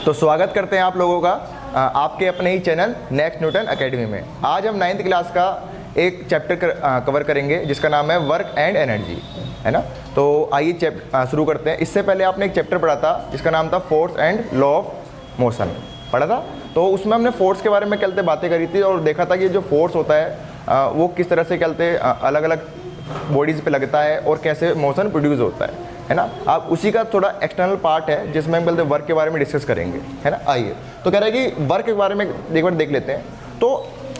तो स्वागत करते हैं आप लोगों का आपके अपने ही चैनल नेक्स्ट न्यूटन एकेडमी में। आज हम 9th क्लास का एक चैप्टर कवर करेंगे जिसका नाम है वर्क एंड एनर्जी, है ना। तो आइए शुरू करते हैं। इससे पहले आपने एक चैप्टर पढ़ा था जिसका नाम था force and law of motion पढ़ा था। तो उसमें हमने फोर्स के बारे में कहते बातें करी थी और देखा था कि जो फोर्स होता है वो किस तरह से कहते अलग अलग बॉडीज़ पे लगता है और कैसे मोशन प्रोड्यूस होता है ना। आप उसी का थोड़ा एक्सटर्नल पार्ट है जिसमें हम बोलते वर्क के बारे में डिस्कस करेंगे, है ना। आइए तो कह रहे हैं कि वर्क के बारे में एक बार देख लेते हैं। तो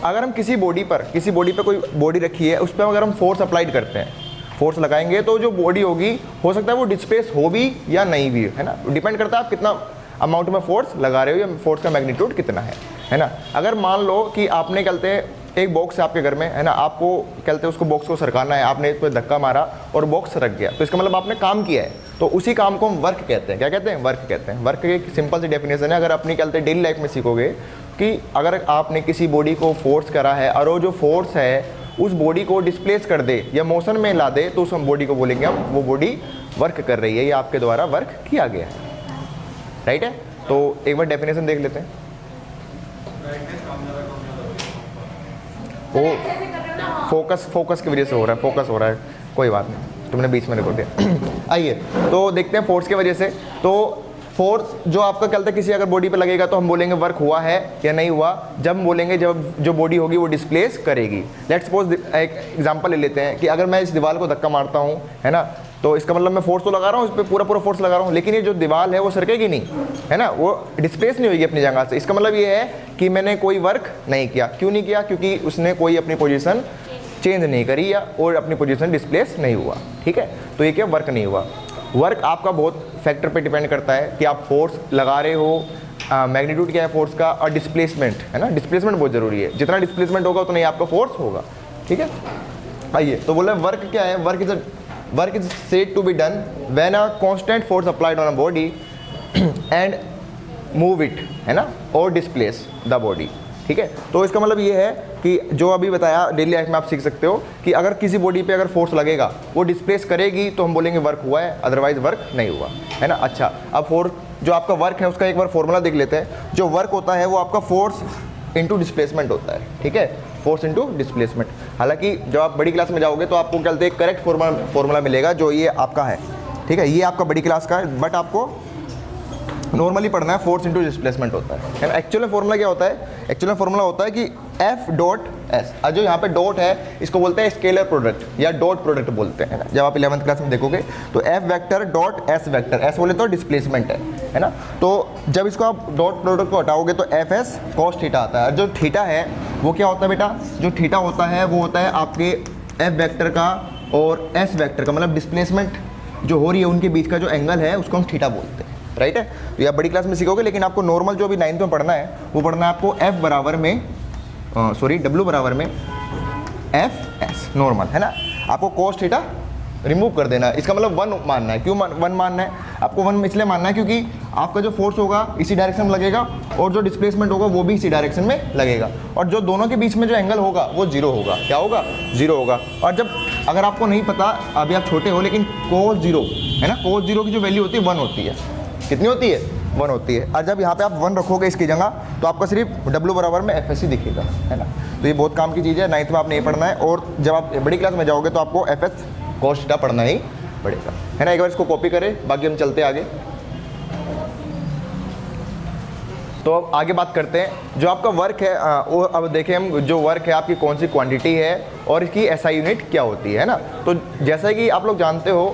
अगर हम किसी बॉडी पर कोई बॉडी रखी है, उस पर अगर हम फोर्स अप्लाइड करते हैं, फोर्स लगाएंगे तो जो बॉडी होगी हो सकता है वो डिस्प्लेस हो भी या नहीं भी, है ना। डिपेंड करता है आप कितना अमाउंट में फोर्स लगा रहे हो या फोर्स का मैग्नीट्यूड कितना है ना। अगर मान लो कि आपने कहते एक बॉक्स है आपके घर में, है ना, आपको कहते उसको बॉक्स को सरकाना है, आपने इस पर धक्का मारा और बॉक्स सरक गया, तो इसका मतलब आपने काम किया है। तो उसी काम को हम वर्क कहते हैं। क्या कहते हैं? वर्क कहते हैं। वर्क की एक सिंपल सी डेफिनेशन है। अगर अपनी कहते डेली लाइफ में सीखोगे कि अगर आपने किसी बॉडी को फोर्स करा है और वो जो फोर्स है उस बॉडी को डिस्प्लेस कर दे या मोशन में ला दे, तो उस बॉडी को बोलेंगे हम वो बॉडी वर्क कर रही है या आपके द्वारा वर्क किया गया है, राइट है। तो एक बार डेफिनेशन देख लेते हैं। वो फोकस की वजह से हो रहा है, फोकस हो रहा है, कोई बात नहीं, तुमने बीच में रिकॉर्ड दिया। आइए तो देखते हैं फोर्स की वजह से। तो फोर्स जो आपका कहते हैं किसी अगर बॉडी पे लगेगा तो हम बोलेंगे वर्क हुआ है या नहीं हुआ। जब हम बोलेंगे जब जो बॉडी होगी वो डिस्प्लेस करेगी। लेट्स सपोज एक एग्जांपल ले लेते हैं कि अगर मैं इस दीवार को धक्का मारता हूँ, है ना, तो इसका मतलब मैं फोर्स तो लगा रहा हूँ, इस पर पूरा फोर्स लगा रहा हूँ, लेकिन ये जो दीवार है वो सरकेगी नहीं, है ना, वो डिस्प्लेस नहीं होगी अपनी जगह से। इसका मतलब ये है कि मैंने कोई वर्क नहीं किया। क्यों नहीं किया? क्योंकि उसने कोई अपनी पोजीशन चेंज नहीं करी या और अपनी पोजीशन डिस्प्लेस नहीं हुआ, ठीक है। तो ये क्या वर्क नहीं हुआ। वर्क आपका बहुत फैक्टर पे डिपेंड करता है कि आप फोर्स लगा रहे हो, मैग्नीट्यूड क्या है फोर्स का, और डिस्प्लेसमेंट, है ना। डिस्प्लेसमेंट बहुत ज़रूरी है। जितना डिस्प्लेसमेंट होगा उतना ही आपका फोर्स होगा, ठीक है। आइए तो बोले वर्क क्या है। Work is said to be done when a constant force applied on a body and move it, है ना, और displace the body, ठीक है। तो इसका मतलब ये है कि जो अभी बताया डेली लाइफ में आप सीख सकते हो कि अगर किसी बॉडी पे अगर फोर्स लगेगा वो डिस्प्लेस करेगी तो हम बोलेंगे वर्क हुआ है, अदरवाइज वर्क नहीं हुआ, है ना। अच्छा, अब फोर्स जो आपका वर्क है उसका एक बार फॉर्मूला देख लेते हैं। जो वर्क होता है वो आपका फोर्स इंटू डिस्प्लेसमेंट होता है, ठीक है, फोर्स इंटू डिस्प्लेसमेंट। हालांकि जब आप बड़ी क्लास में जाओगे तो आपको कहते हैं करेक्ट फॉर्मूला मिलेगा जो ये आपका है, ठीक है। ये आपका बड़ी क्लास का है, बट आपको नॉर्मली पढ़ना है फोर्स इंटू डिस्प्लेसमेंट होता है ना। एक्चुअल में फॉर्मूला क्या होता है? एक्चुअल में फॉर्मूला होता है कि F डॉट S, जो यहाँ पे डॉट है इसको बोलते हैं स्केलर प्रोडक्ट या डॉट प्रोडक्ट बोलते हैं ना। जब आप 11th क्लास में देखोगे तो F vector dot S vector, S बोले तो डिस्प्लेसमेंट है ना। तो जब इसको आप डॉट प्रोडक्ट को हटाओगे तो FS cos थीटा आता है। जो थीटा है वो क्या होता है बेटा? जो थीटा होता है वो होता है आपके F वेक्टर का और S वेक्टर का, मतलब डिस्प्लेसमेंट जो हो रही है उनके बीच का जो एंगल है उसको हम थीटा बोलते हैं, राइट है। तो ये आप बड़ी क्लास में सीखोगे, लेकिन आपको नॉर्मल जो अभी 9th में पढ़ना है वो पढ़ना है आपको F बराबर में W बराबर में FS नॉर्मल, है ना। आपको cos थीटा रिमूव कर देना है। इसका मतलब 1 मानना है। क्यों 1 मानना है? आपको 1 इसलिए मानना है क्योंकि आपका जो फोर्स होगा इसी डायरेक्शन में लगेगा और जो डिस्प्लेसमेंट होगा वो भी इसी डायरेक्शन में लगेगा, और जो दोनों के बीच में जो एंगल होगा वो 0 होगा। क्या होगा? 0 होगा। और जब अगर आपको नहीं पता, अभी आप छोटे हो, लेकिन cos 0, है ना, cos 0 की जो वैल्यू होती है 1 होती है। कितनी होती है? 1 होती है। और जब यहाँ पे आप 1 रखोगे इसकी जगह तो आपका सिर्फ W बराबर में FS ही दिखेगा, है ना। तो ये बहुत काम की चीज़ है। 9th में आपने ये पढ़ना है, और जब आप बड़ी क्लास में जाओगे तो आपको FS cos थीटा पढ़ना ही पड़ेगा, है ना। एक बार इसको कॉपी करें, बाकी हम चलते आगे। तो अब आगे बात करते हैं जो आपका वर्क है। वो अब देखें हम जो वर्क है आपकी कौन सी क्वांटिटी है और इसकी SI यूनिट क्या होती है ना। तो जैसा कि आप लोग जानते हो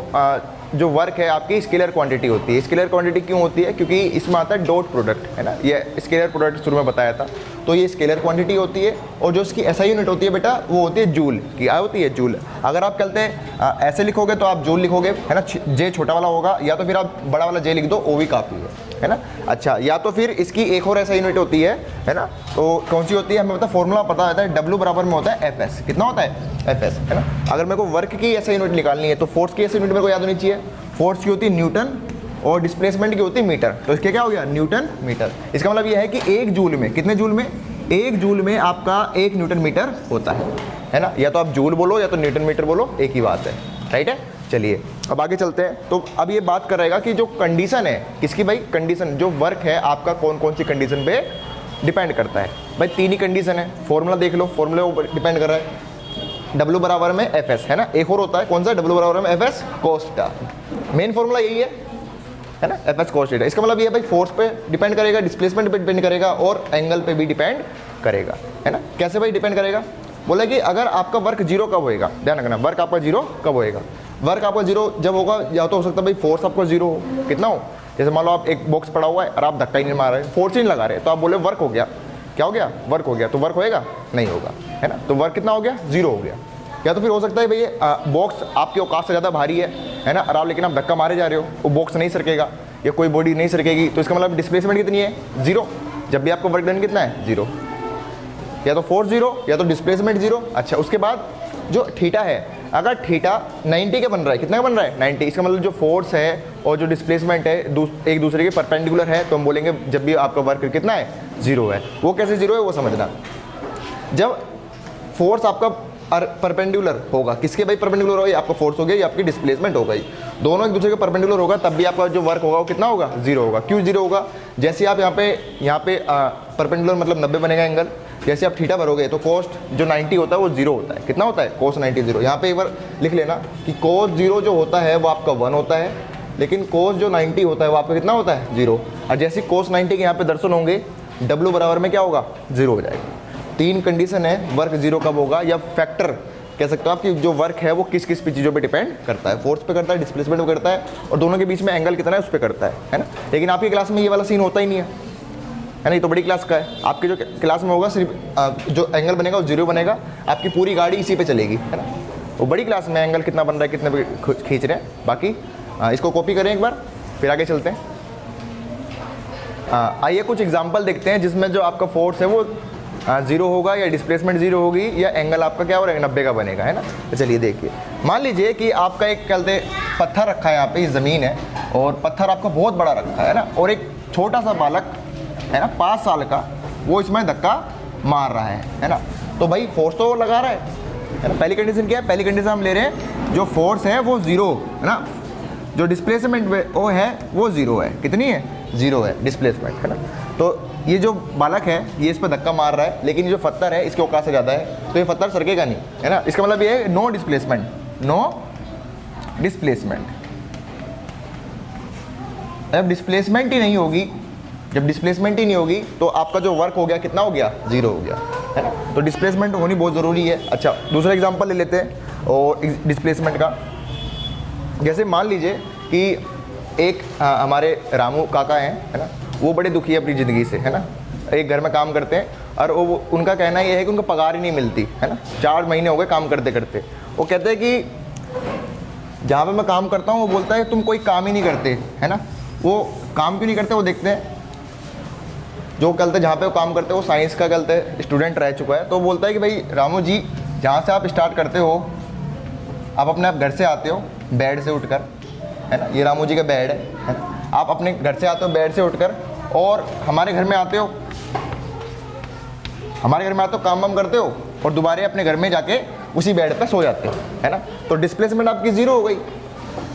जो वर्क है आपकी स्केलर क्वांटिटी होती है। स्केलर क्वांटिटी क्यों होती है? क्योंकि इसमें आता है डॉट प्रोडक्ट, है ना। ये स्केलर प्रोडक्ट शुरू में बताया था, तो ये स्केलर क्वांटिटी होती है। और जो इसकी SI यूनिट होती है बेटा वो होती है जूल की। क्या होती है? जूल। अगर आप कहते हैं ऐसे लिखोगे तो आप जूल लिखोगे, है ना, J छोटा वाला होगा, या तो फिर आप बड़ा वाला J लिख दो, वो भी काफ़ी है ना। अच्छा, या तो फिर इसकी एक और SI यूनिट होती है ना। तो कौन सी होती है? हमें पता फॉर्मूला पता होता है, W बराबर में होता है FS। कितना होता है? FS, है ना। अगर मेरे को वर्क की SI यूनिट निकालनी है तो फोर्स की SI यूनिट मेरे को याद होनी चाहिए। फोर्स की होती है न्यूटन और डिस्प्लेसमेंट की होती है मीटर। तो इसके क्या हो गया? Newton metre. इसका मतलब यह है कि 1 जूल में, कितने जूल में? 1 जूल में आपका 1 न्यूटन मीटर होता है ना। या तो आप जूल बोलो या तो न्यूटन मीटर बोलो, एक ही बात है, राइट है। चलिए अब आगे चलते हैं। तो अब ये बात करेगा कि जो कंडीशन है किसकी भाई, कंडीशन जो वर्क है आपका कौन कौन सी कंडीशन पे डिपेंड करता है। भाई 3 ही कंडीशन है, फॉर्मूला देख लो, फॉर्मूले ऊपर डिपेंड कर रहा है W बराबर में FS है ना, एक और होता है कौन सा, W बराबर में FS cos का, मेन फॉर्मूला यही है ना, FS cos थीटा। इसका मतलब ये है भाई फोर्स पे डिपेंड करेगा, डिस्प्लेसमेंट पे डिपेंड करेगा और एंगल पे भी डिपेंड करेगा, है ना। कैसे भाई डिपेंड करेगा, बोला कि अगर आपका वर्क जीरो कब होएगा, ध्यान रखना वर्क आपका जीरो कब होएगा। वर्क आपका जीरो जब होगा, या तो हो सकता है भाई फोर्स आपका जीरो हो, कितना हो, जैसे मान लो आप एक बॉक्स पड़ा हुआ है और आप धक्का ही नहीं मार रहे, फोर्स ही नहीं लगा रहे, तो आप बोले वर्क हो गया, क्या हो गया, वर्क हो गया। तो वर्क होएगा, नहीं होगा, है ना। तो वर्क कितना हो गया, जीरो हो गया। या तो फिर हो सकता है भैया बॉक्स आपकी औकात से ज़्यादा भारी है ना, और आप लेकिन आप धक्का मारे जा रहे हो, वो बॉक्स नहीं सरकेगा या कोई बॉडी नहीं सरकेगी, तो इसका मतलब डिस्प्लेसमेंट कितनी है, जीरो। जब भी आपका वर्क डन कितना है, जीरो, या तो फोर्स जीरो या तो डिस्प्लेसमेंट जीरो। अच्छा, उसके बाद जो थीटा है, अगर थीटा 90 का बन रहा है, कितना का बन रहा है, 90, इसका मतलब जो फोर्स है और जो डिस्प्लेसमेंट है एक दूसरे के परपेंडिकुलर है, तो हम बोलेंगे जब भी आपका वर्क कितना है, जीरो है। वो कैसे जीरो है वो समझना, जब फोर्स आपका परपेंडिकुलर होगा, किसके भाई परपेंडिकुलर होगा, आपका फोर्स हो गया या आपकी डिस्प्लेसमेंट हो गई, दोनों एक दूसरे के परपेंडिकुलर होगा, तब भी आपका जो वर्क होगा वो कितना होगा, जीरो होगा। क्यों जीरो होगा, जैसे आप यहाँ पे परपेंडिकुलर मतलब 90 बनेगा एंगल, जैसे आप थीटा भरोगे तो कोस्ट जो 90 होता है वो जीरो होता है, कितना होता है, कोस 90 जीरो। यहाँ पे एक बार लिख लेना कि कोस जीरो जो होता है वो आपका 1 होता है, लेकिन कोस जो 90 होता है वो आपका कितना होता है, जीरो। और जैसे कोस 90 के यहाँ पे दर्शन होंगे, W बराबर में क्या होगा, जीरो हो जाएगा। 3 कंडीशन है वर्क जीरो कब होगा, या फैक्टर कह सकते हो आप कि जो वर्क है वो किस किस चीज़ों पे डिपेंड करता है, फोर्स पे करता है, डिस्प्लेसमेंट पे करता है, और दोनों के बीच में एंगल कितना है उस पर करता है ना। लेकिन आपकी क्लास में ये वाला सीन होता ही नहीं है ना, ये तो बड़ी क्लास का है। आपके जो क्लास में होगा सिर्फ जो एंगल बनेगा वो जीरो बनेगा, आपकी पूरी गाड़ी इसी पे चलेगी, है ना। वो बड़ी क्लास में एंगल कितना बन रहा है, कितने पे खींच रहे हैं, बाकी इसको कॉपी करें एक बार, फिर आगे चलते हैं। आइए कुछ एग्जाम्पल देखते हैं जिसमें जो आपका फोर्स है वो जीरो होगा, या डिस्प्लेसमेंट जीरो होगी, या एंगल आपका क्या हो रहा है, 90 का बनेगा, है ना। तो चलिए देखिए, मान लीजिए कि आपका एक कहते पत्थर रखा है, यहाँ पे ज़मीन है और पत्थर आपका बहुत बड़ा रखा है ना, और एक छोटा सा बालक है ना 5 साल का, वो इसमें धक्का मार रहा है ना। तो भाई फोर्स तो लगा रहा है ना। पहली कंडीशन क्या है, पहली कंडीशन हम ले रहे हैं जो फोर्स है वो जीरो है ना, जो डिस्प्लेसमेंट वो है वो जीरो है, कितनी है, जीरो है डिस्प्लेसमेंट, है ना। तो ये जो बालक है ये इस पर धक्का मार रहा है, लेकिन ये जो पत्थर है इसके औकात से ज़्यादा है, तो ये पत्थर सरकेगा नहीं, है ना। इसका मतलब ये है नो डिस्प्लेसमेंट, नो डिस्प्लेसमेंट। जब डिस्प्लेसमेंट ही नहीं होगी, जब डिस्प्लेसमेंट ही नहीं होगी तो आपका जो वर्क हो गया कितना हो गया, जीरो हो गया, है ना। तो डिस्प्लेसमेंट होनी बहुत ज़रूरी है। अच्छा, दूसरा एग्जांपल ले लेते हैं और डिस्प्लेसमेंट का। जैसे मान लीजिए कि एक हमारे रामू काका हैं, है ना, वो बड़े दुखी है अपनी ज़िंदगी से, है ना। एक घर में काम करते हैं और वो उनका कहना ये है कि उनको पगार ही नहीं मिलती, है ना। 4 महीने हो गए काम करते करते। वो कहते हैं कि जहाँ पे मैं काम करता हूँ वो बोलता है तुम कोई काम ही नहीं करते, है ना। वो काम क्यों नहीं करते वो देखते हैं। जो कहते जहाँ पे वो काम करते हैं वो साइंस का कहते स्टूडेंट रह चुका है, तो बोलता है कि भाई रामू जी, जहाँ से आप स्टार्ट करते हो, आप अपने आप घर से आते हो बेड से उठकर, है ना, ये रामू जी का बेड है ना। आप अपने घर से आते हो बेड से उठकर और हमारे घर में आते हो, काम वाम करते हो और दोबारा अपने घर में जाके उसी बेड पे सो जाते हो, है ना। तो डिस्प्लेसमेंट आपकी जीरो हो गई,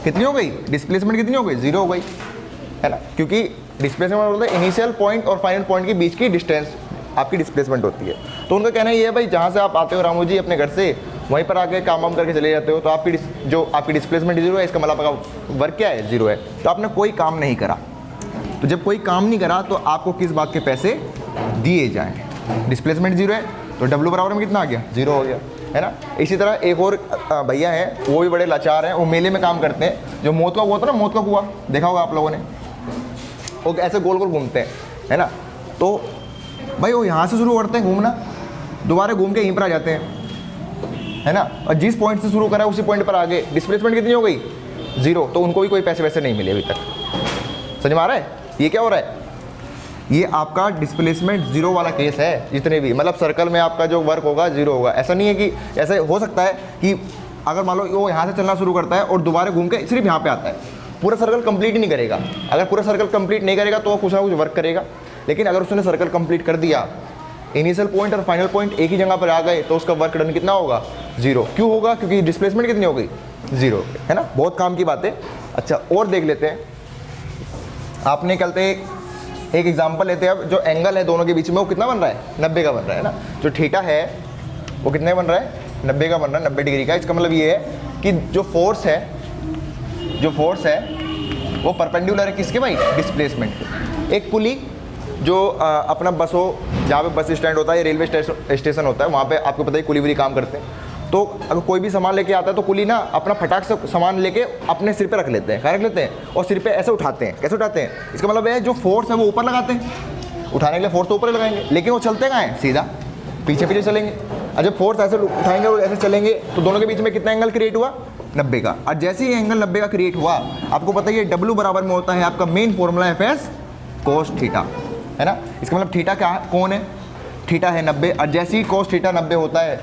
कितनी हो गई, डिस्प्लेसमेंट कितनी हो गई, जीरो हो गई, है ना। क्योंकि डिस्प्लेसमेंट बोलते हैं इनिशियल पॉइंट और फाइनल पॉइंट के बीच की डिस्टेंस आपकी डिस्प्लेसमेंट होती है। तो उनका कहना ये है भाई, जहाँ से आप आते हो रामू जी अपने घर से, वहीं पर आके काम वाम करके चले जाते हो, तो आपकी डिस्प्लेसमेंट जीरो है, इसका मतलब आपका वर्क क्या है, जीरो है। तो आपने कोई काम नहीं करा, तो जब कोई काम नहीं करा तो आपको किस बात के पैसे दिए जाएँ, डिस्प्लेसमेंट जीरो है, तो W बराबर में कितना आ गया, जीरो हो गया, है ना। इसी तरह एक और भैया हैं, वो भी बड़े लाचार हैं, वो मेले में काम करते हैं। जो मौत का कुआं होता है ना, मौत का कुआं देखा होगा आप लोगों ने, वो ऐसे गोल गोल घूमते हैं, है ना। तो भाई वो यहाँ से शुरू करते हैं घूमना, दोबारा घूम के यहीं पर आ जाते हैं, है ना। और जिस पॉइंट से शुरू करा उसी पॉइंट पर आगे, डिस्प्लेसमेंट कितनी हो गई, जीरो। तो उनको भी कोई पैसे वैसे नहीं मिले अभी तक। समझ में आ रहा है ये क्या हो रहा है, ये आपका डिस्प्लेसमेंट जीरो वाला केस है। जितने भी मतलब सर्कल में आपका जो वर्क होगा जीरो होगा। ऐसा नहीं है कि ऐसे हो सकता है कि अगर मान लो वो यहाँ से चलना शुरू करता है और दोबारा घूम के सिर्फ यहाँ पे आता है, पूरा सर्कल कंप्लीट ही नहीं करेगा। अगर पूरा सर्कल कंप्लीट नहीं करेगा तो वो कुछ ना कुछ वर्क करेगा, लेकिन अगर उसने सर्कल कंप्लीट कर दिया, इनिशियल पॉइंट और फाइनल पॉइंट एक ही जगह पर आ गए, तो उसका वर्क डन कितना होगा, जीरो। क्यों होगा, क्योंकि डिस्प्लेसमेंट कितनी हो गई, 0 है ना, बहुत काम की बात है। अच्छा और देख लेते हैं, आपने कल एक एग्जांपल लेते हैं। अब जो एंगल है दोनों के बीच में वो कितना बन रहा है, 90 का बन रहा है ना। जो थीटा है वो कितने बन रहा है, 90 का बन रहा है, 90 डिग्री का। इसका मतलब ये है कि जो फोर्स है वो परपेंडिकुलर है किसके भाई, डिस्प्लेसमेंट के। एक पुली जो अपना बस हो, जहाँ पे बस स्टैंड होता है, रेलवे स्टेशन होता है, वहाँ पे आपको पता है कुली वुली काम करते हैं। तो अगर कोई भी सामान लेके आता है तो कुली ना अपना फटाक से सामान लेके अपने सिर पे रख लेते हैं, रख लेते हैं और सिर पे ऐसे उठाते हैं। कैसे उठाते हैं, इसका मतलब है जो फोर्स है वो ऊपर लगाते हैं, उठाने के लिए फोर्स तो ऊपर लगाएंगे, लेकिन वो चलते कहाँ हैं, सीधा पीछे पीछे चलेंगे। और जब फोर्स ऐसे उठाएंगे और ऐसे चलेंगे तो दोनों के बीच में कितना एंगल क्रिएट हुआ, 90 का। और जैसे ही एंगल 90 का क्रिएट हुआ, आपको पता है W बराबर में होता है आपका main formula FS cos theta, है ना। इसका मतलब थीटा क्या कौन है, थीटा है 90। और जैसे ही cos थीटा 90 होता है,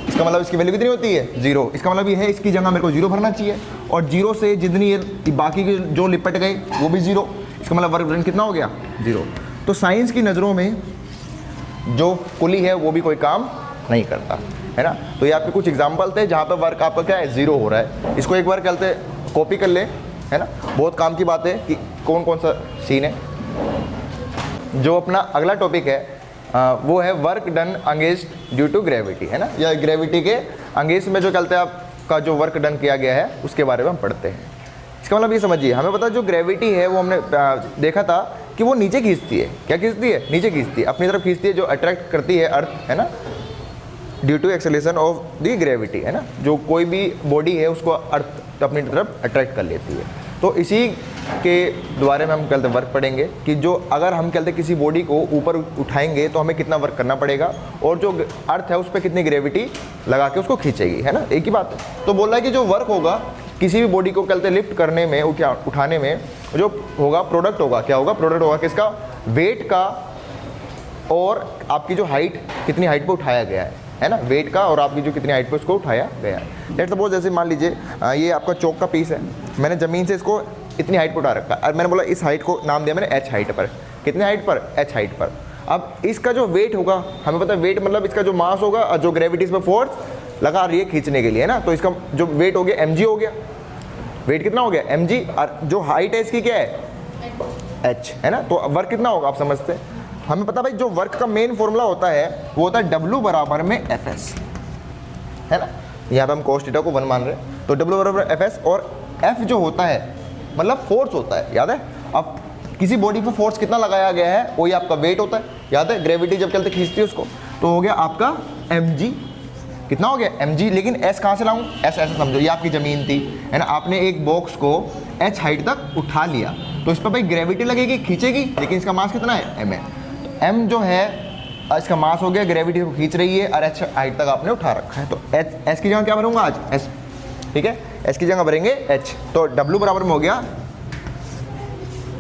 इसका मतलब इसकी वैल्यू कितनी होती है, 0। इसका मतलब ये है इसकी जगह मेरे को 0 भरना चाहिए, और 0 से जितनी ये बाकी के जो लिपट गए वो भी 0। इसका मतलब वर्क डन कितना हो गया, 0। तो साइंस की नज़रों में जो कुली है वो भी कोई काम नहीं करता, है ना। तो ये आपके कुछ एग्जाम्पल थे जहाँ पे वर्क आपका क्या है, 0 हो रहा है। इसको एक बार कहते कॉपी कर ले, है ना, बहुत काम की बात है कि कौन कौन सा सीन है। जो अपना अगला टॉपिक है वो है work done against due to gravity, है ना, या ग्रेविटी के अगेंस्ट में जो कहते हैं आपका जो वर्क डन किया गया है उसके बारे में हम पढ़ते हैं। इसका मतलब ये समझिए, हमें पता है जो ग्रेविटी है वो हमने देखा था कि वो नीचे खींचती है। क्या खींचती है, नीचे खींचती है, अपनी तरफ खींचती है, जो अट्रैक्ट करती है अर्थ, है ना, due to acceleration of the gravity, है ना। जो कोई भी बॉडी है उसको अर्थ अपनी तरफ अट्रैक्ट कर लेती है। तो इसी के द्वारा में हम कहते वर्क पढ़ेंगे कि जो अगर हम कहते किसी बॉडी को ऊपर उठाएंगे तो हमें कितना वर्क करना पड़ेगा, और जो अर्थ है उस पर कितनी ग्रेविटी लगा के उसको खींचेगी, है ना, एक ही बात है। तो बोल रहा है कि जो वर्क होगा किसी भी बॉडी को कहते लिफ्ट करने में, उठाने में, जो होगा प्रोडक्ट होगा, क्या होगा, प्रोडक्ट होगा किसका, वेट का, और आपकी जो हाइट, कितनी हाइट पे उठाया गया है ना, वेट का, और आपकी जो कितनी हाइट पे उसको उठाया गया है। लेट्स सपोज जैसे मान लीजिए ये आपका चौक का पीस है, मैंने ज़मीन से इसको इतनी हाइट पर उठा रखा है, और मैंने बोला इस हाइट को नाम दिया मैंने H हाइट पर। कितने हाइट पर, H हाइट पर। अब इसका जो वेट होगा, हमें पता है वेट मतलब इसका जो मास होगा और जो ग्रेविटी इसमें फोर्स लगा रही है खींचने के लिए, है ना, तो इसका जो वेट हो गया mg हो गया। वेट कितना हो गया, mg, और जो हाइट है इसकी क्या है, h, है ना। तो वर्क कितना होगा आप समझते हैं। हमें पता भाई जो वर्क का मेन फॉर्मूला होता है वो होता है W बराबर में FS, है ना। यहाँ पे हम cos थीटा को 1 मान रहे हैं, तो W बराबर FS, और F जो होता है मतलब फोर्स होता है, याद है। अब किसी बॉडी पे फोर्स कितना लगाया गया है वही आपका वेट होता है, याद है। ग्रेविटी जब चलते खींचती है उसको, तो हो गया आपका mg, कितना हो गया mg। लेकिन s कहाँ से लाऊं, s ऐसे समझो ये आपकी ज़मीन थी, है ना, आपने एक बॉक्स को h हाइट तक उठा लिया, तो इस पर भाई ग्रेविटी लगेगी, खींचेगी, लेकिन इसका मास कितना है, m है। तो m जो है इसका मास हो गया, ग्रेविटी को खींच रही है, और h हाइट तक आपने उठा रखा है। तो s की जगह क्या भरूंगा आज, s, ठीक है, s की जगह भरेंगे h। तो w बराबर में हो गया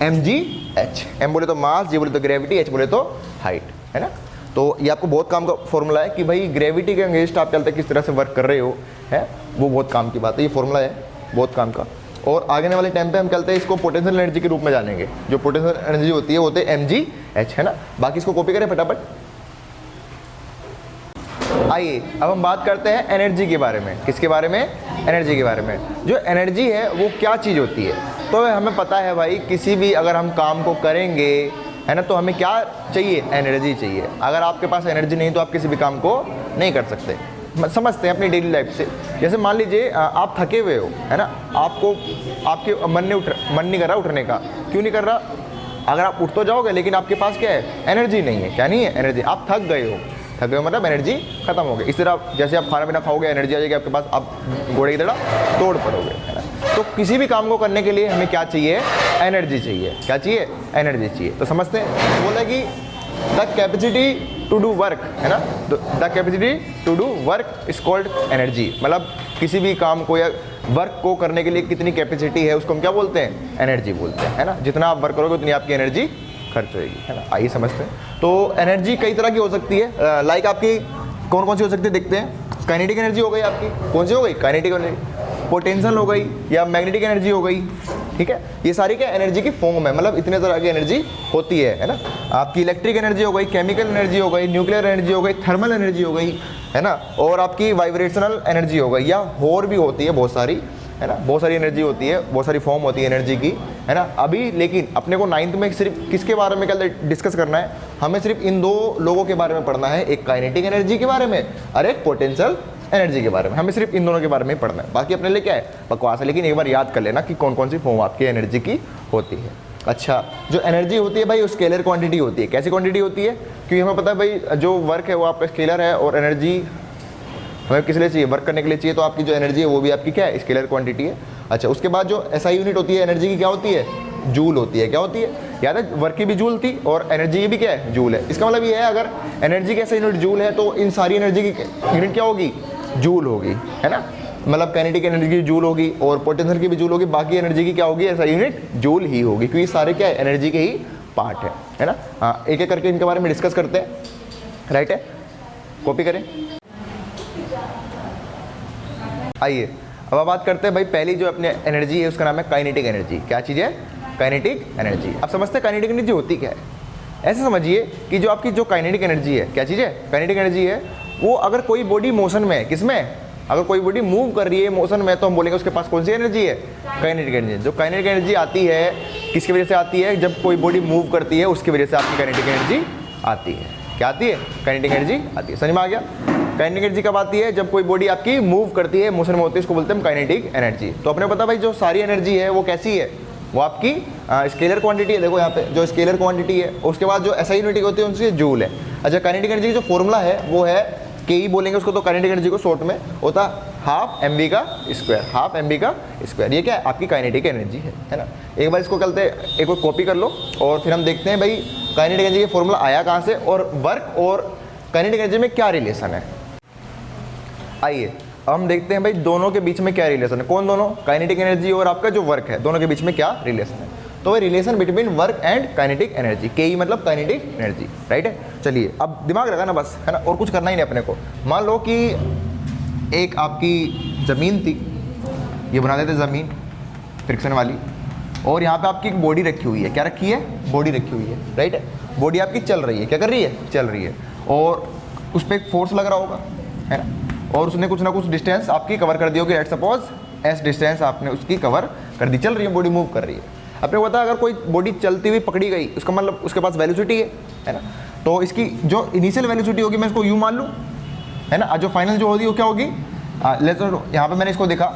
mg h। m बोले तो मास, g बोले तो ग्रेविटी, h बोले तो हाइट, है ना। तो ये आपको बहुत काम का फॉर्मूला है कि भाई ग्रेविटी के अगेंस्ट आप चलते किस तरह से वर्क कर रहे हो, है वो बहुत काम की बात है। ये फॉर्मूला है बहुत काम का। और आगे वाले टाइम पे हम चलते हैं इसको पोटेंशियल एनर्जी के रूप में जानेंगे। जो पोटेंशियल एनर्जी होती है वो होते हैं mg h, है ना। बाकी इसको कॉपी करें फटाफट। आइए अब हम बात करते हैं एनर्जी के बारे में। किसके बारे में, एनर्जी के बारे में। जो एनर्जी है वो क्या चीज़ होती है, तो हमें पता है भाई किसी भी अगर हम काम को करेंगे, है ना, तो हमें क्या चाहिए, एनर्जी चाहिए। अगर आपके पास एनर्जी नहीं तो आप किसी भी काम को नहीं कर सकते। समझते हैं अपनी डेली लाइफ से। जैसे मान लीजिए आप थके हुए हो, है ना, आपको आपके मन नहीं कर रहा उठने का। क्यों नहीं कर रहा, अगर आप उठ तो जाओगे लेकिन आपके पास क्या है, एनर्जी नहीं है। क्या नहीं है, एनर्जी। आप थक गए हो, थक गए मतलब एनर्जी खत्म हो गई। इस तरह जैसे आप खाना पीना खाओगे एनर्जी आ जाएगी आपके पास, आप घोड़े की तरह तोड़ पड़ोगे, है ना। तो किसी भी काम को करने के लिए हमें क्या चाहिए, एनर्जी चाहिए। क्या चाहिए, एनर्जी चाहिए। तो समझते हैं, बोला कि the capacity to do work, है ना, the capacity to do work is called energy. मतलब किसी भी काम को या वर्क को करने के लिए कितनी कैपेसिटी है उसको हम क्या बोलते हैं, एनर्जी बोलते हैं, है ना। जितना आप वर्क करोगे उतनी आपकी एनर्जी खर्च होएगी, है ना। आइए समझते हैं। तो एनर्जी कई तरह की हो सकती है। लाइक आपकी कौन कौन सी हो सकती है देखते हैं। काइनेटिक एनर्जी हो गई आपकी, कौन सी हो गई, काइनेटिक एनर्जी। पोटेंशियल हो गई या मैग्नेटिक एनर्जी हो गई, ठीक है। ये सारी क्या एनर्जी की फॉर्म है, मतलब इतने तरह की एनर्जी होती है ना। आपकी इलेक्ट्रिक एनर्जी हो गई, केमिकल एनर्जी हो गई, न्यूक्लियर एनर्जी हो गई, थर्मल एनर्जी हो गई, है ना, और आपकी वाइब्रेशनल एनर्जी हो गई, या और भी होती है बहुत सारी, है ना, बहुत सारी एनर्जी होती है, बहुत सारी फॉर्म होती है एनर्जी की, है ना। अभी लेकिन अपने को 9th में सिर्फ किसके बारे में कल डिस्कस करना है, हमें सिर्फ इन दो लोगों के बारे में पढ़ना है, एक काइनेटिक एनर्जी के बारे में और एक पोटेंशियल एनर्जी के बारे में। हमें सिर्फ इन दोनों के बारे में पढ़ना है, बाकी अपने लिए क्या है बकवास है, लेकिन एक बार याद कर लेना कि कौन कौन सी फॉर्म आपकी एनर्जी की होती है। अच्छा, जो एनर्जी होती है भाई वो स्केलर क्वांटिटी होती है। कैसी क्वांटिटी होती है, क्योंकि हमें पता है भाई जो वर्क है वो आपका स्केलर है और एनर्जी हमें किस लिए चाहिए, वर्क करने के लिए चाहिए, तो आपकी जो एनर्जी है वो भी आपकी क्या है, स्केलर क्वांटिटी है। अच्छा, उसके बाद जो एसआई यूनिट होती है एनर्जी की क्या होती है, जूल होती है। क्या होती है, याद है, वर्क की भी जूल थी और एनर्जी की भी क्या है, जूल है। इसका मतलब ये है अगर एनर्जी की ऐसा यूनिट जूल है तो इन सारी एनर्जी की यूनिट क्या होगी, जूल होगी, है ना। मतलब काइनेटिक एनर्जी की जूल होगी और पोटेंशियल की भी जूल होगी, बाकी एनर्जी की क्या होगी, ऐसा यूनिट जूल ही होगी, क्योंकि सारे क्या है एनर्जी के ही पार्ट है ना। हाँ, एक एक करके इनके बारे में डिस्कस करते हैं, राइट है, कॉपी करें। आइए अब आप बात करते हैं भाई, पहली जो अपने एनर्जी है उसका नाम है काइनेटिक एनर्जी। क्या चीज़ है, काइनेटिक एनर्जी। अब समझते हैं काइनेटिक एनर्जी होती क्या है। ऐसे समझिए कि जो आपकी जो काइनेटिक एनर्जी है, क्या चीज़ है, काइनेटिक एनर्जी है वो अगर कोई बॉडी मोशन में है, किसमें, अगर कोई बॉडी मूव कर रही है मोशन में, तो हम बोलेंगे उसके पास कौन सी एनर्जी है, काइनेटिक एनर्जी। जो काइनेटिक एनर्जी आती है किसकी वजह से आती है, जब कोई बॉडी मूव करती है उसकी वजह से आपकी काइनेटिक एनर्जी आती है। क्या आती है, काइनेटिक एनर्जी आती है। समझ में आ गया। काइनेटिक एनर्जी कब आती है, जब कोई बॉडी आपकी मूव करती है, मोशन में होती है, इसको बोलते हैं काइनेटिक एनर्जी। तो अपने पता भाई जो सारी एनर्जी है वो कैसी है, वो आपकी स्केलर क्वांटिटी है। देखो यहाँ पे जो स्केलर क्वांटिटी है, उसके बाद जो एसआई यूनिट होती है उनसे जूल है। अच्छा, काइनेटिक एनर्जी की जो फॉर्मूला है वो है के ई बोलेंगे उसको, तो काइनेटिक एनर्जी को शॉर्ट में होता हाफ एम वी का स्क्वायर, हाफ एम वी का स्क्वायर। ये क्या है, आपकी काइनेटिक एनर्जी है ना। एक बार इसको करते, एक बार कॉपी कर लो और फिर हम देखते हैं भाई काइनेटिक एनर्जी का फॉर्मूला आया कहाँ से और वर्क और काइनेटिक एनर्जी में क्या रिलेशन है। आइए अब हम देखते हैं भाई दोनों के बीच में क्या रिलेशन है। कौन दोनों, काइनेटिक एनर्जी और आपका जो वर्क है, दोनों के बीच में क्या रिलेशन है। तो वह relation between work and kinetic energy, के ई मतलब काइनेटिक एनर्जी, राइट है। चलिए अब दिमाग लगाना बस, है ना, और कुछ करना ही नहीं अपने को। मान लो कि एक आपकी ज़मीन थी, ये बना देते ज़मीन फ्रिक्शन वाली, और यहाँ पे आपकी एक बॉडी रखी हुई है। क्या रखी है, बॉडी रखी हुई है, राइट है। बॉडी आपकी चल रही है, क्या कर रही है, चल रही है, और उस पर एक फोर्स लग रहा होगा, है ना, और उसने कुछ ना कुछ डिस्टेंस आपकी कवर कर दी होगी। लेट्स सपोज एस डिस्टेंस आपने उसकी कवर कर दी, चल रही है बॉडी, मूव कर रही है। अपने को पता है अगर कोई बॉडी चलती हुई पकड़ी गई, उसका मतलब उसके पास वेलोसिटी है ना। तो इसकी जो इनिशियल वेलोसिटी होगी मैं इसको यू मान लूँ, है ना, जो फाइनल जो होगी वो क्या होगी। लेट्स यहाँ पे मैंने इसको देखा,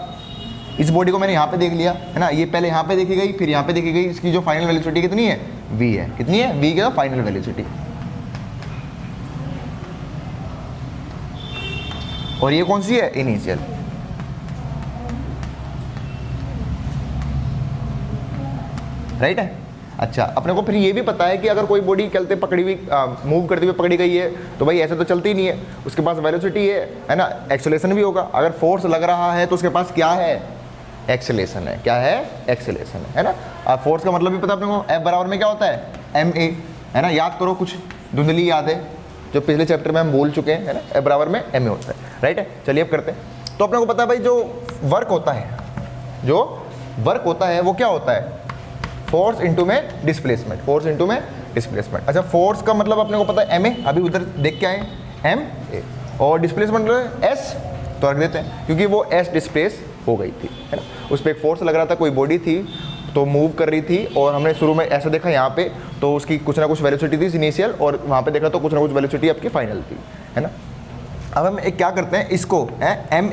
इस बॉडी को मैंने यहाँ पे देख लिया, है ना, ये पहले यहाँ पे देखी गई फिर यहाँ पे देखी गई। इसकी जो फाइनल वेलोसिटी कितनी है, वी है। कितनी है, वी की फाइनल वेलोसिटी। और ये कौन सी है, इनिशियल, राइट है। अच्छा, अपने को फिर ये भी पता है कि अगर कोई बॉडी चलते पकड़ी हुई मूव करते हुए पकड़ी गई है तो भाई ऐसे तो चलती नहीं है, उसके पास वेलोसिटी है ना, एक्सेलरेशन भी होगा। अगर फोर्स लग रहा है तो उसके पास क्या है, एक्सेलरेशन है। क्या है, एक्सेलरेशन है ना। अब फोर्स का मतलब भी पता अपने को, एफ बराबर में क्या होता है, एम ए, है ना। याद करो, कुछ धुंधली याद है जो पिछले चैप्टर में हम बोल चुके हैं, है ना, एफ बराबर में एम ए होता है, राइट है। चलिए अब करते हैं। तो अपने को पता है भाई जो वर्क होता है, जो वर्क होता है वो क्या होता है, फोर्स इनटू में डिस्प्लेसमेंट, फोर्स इनटू में डिस्प्लेसमेंट। अच्छा, फोर्स का मतलब अपने को पता है एम ए, अभी उधर देख के आए एम ए, और डिस्प्लेसमेंट एस तो रख देते हैं क्योंकि वो एस डिस्प्लेस हो गई थी, है ना। उस पर एक फोर्स लग रहा था, कोई बॉडी थी तो मूव कर रही थी, और हमने शुरू में ऐसा देखा यहाँ पे तो उसकी कुछ ना कुछ वेलोसिटी थी इनिशियल, और वहाँ पे देखा तो कुछ ना कुछ वेलोसिटी आपकी फाइनल थी, है ना। अब हम एक क्या करते हैं, इसको एम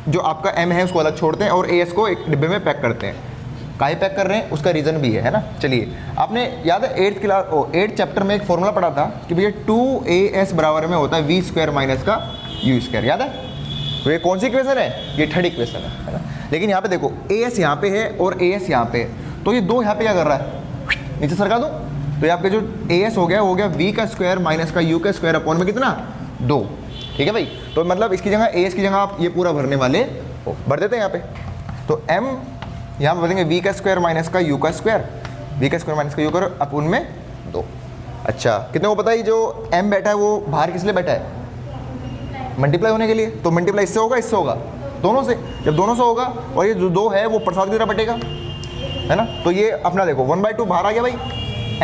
जो आपका एम है उसको अलग छोड़ते हैं और ए एस को एक डिब्बे में पैक करते हैं। काहे पैक कर रहे हैं उसका रीज़न भी है ना। चलिए, आपने याद है 8th चैप्टर में एक फॉर्मूला पढ़ा था कि भैया 2as बराबर में होता है वी स्क्वायर माइनस का यू स्क्वायर, याद है। तो ये कौन सी इक्वेशन है, ये थर्ड इक्वेशन है ना। लेकिन यहाँ पे देखो as यहाँ पे है और as यहाँ पे है, तो ये दो यहाँ पे क्या कर रहा है, नीचे सरका दूँ, तो यहाँ पे जो as हो गया v का स्क्वायर माइनस का u का स्क्वायर अपॉन में कितना 2, ठीक है भाई। तो मतलब इसकी जगह as की जगह आप ये पूरा भरने वाले हो, भर देते हैं यहाँ पे। तो m यहाँ पर भरेंगे v का स्क्वायर माइनस का u का स्क्वायर, v का स्क्वायर माइनस का u का अपॉन में 2। अच्छा, कितने को पता है जो m बैठा है वो बाहर किस लिए बैठा है, मल्टीप्लाई होने के लिए। तो मल्टीप्लाई इससे होगा, इससे होगा, दोनों से। जब दोनों से होगा और ये जो 2 है वो प्रसाद की तरह बटेगा, है ना। तो ये अपना देखो 1/2 बाहर आ गया भाई,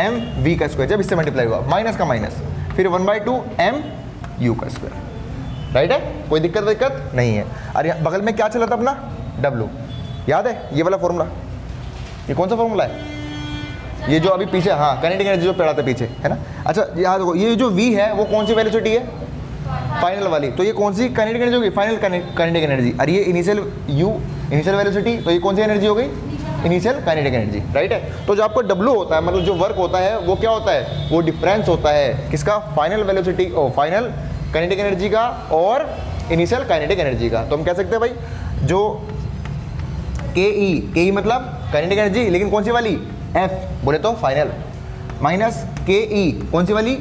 m v का स्क्वायर जब इससे मल्टीप्लाई हुआ, माइनस का माइनस, फिर 1/2 m u का स्क्वायर, राइट है। कोई दिक्कत नहीं है। अरे बगल में क्या चला था अपना w, याद है ये वाला फॉर्मूला, ये कौन सा फॉर्मूला है, ये जो अभी पीछे, हाँ काइनेटिक एनर्जी जो पढ़ा था पीछे, है ना। अच्छा याद देखो, ये जो V है वो कौन सी वेलोसिटी है, फाइनल वाली, तो ये कौन सी काइनेटिक एनर्जी होगी, फाइनल काइनेटिक एनर्जी। और ये इनिशियल U इनिशियल वेलोसिटी, तो ये कौन सी एनर्जी हो गई, इनिशियल काइनेटिक एनर्जी, राइट है। तो जो आपको W होता है, मतलब जो वर्क होता है वो क्या होता है, वो डिफरेंस होता है किसका, फाइनल वेलोसिटी और फाइनल काइनेटिक एनर्जी का और इनिशियल काइनेटिक एनर्जी का। तो हम कह सकते हैं भाई जो के ई मतलब काइनेटिक एनर्जी, लेकिन कौन सी वाली, F बोले तो फाइनल, माइनस के ई कौन सी वाली,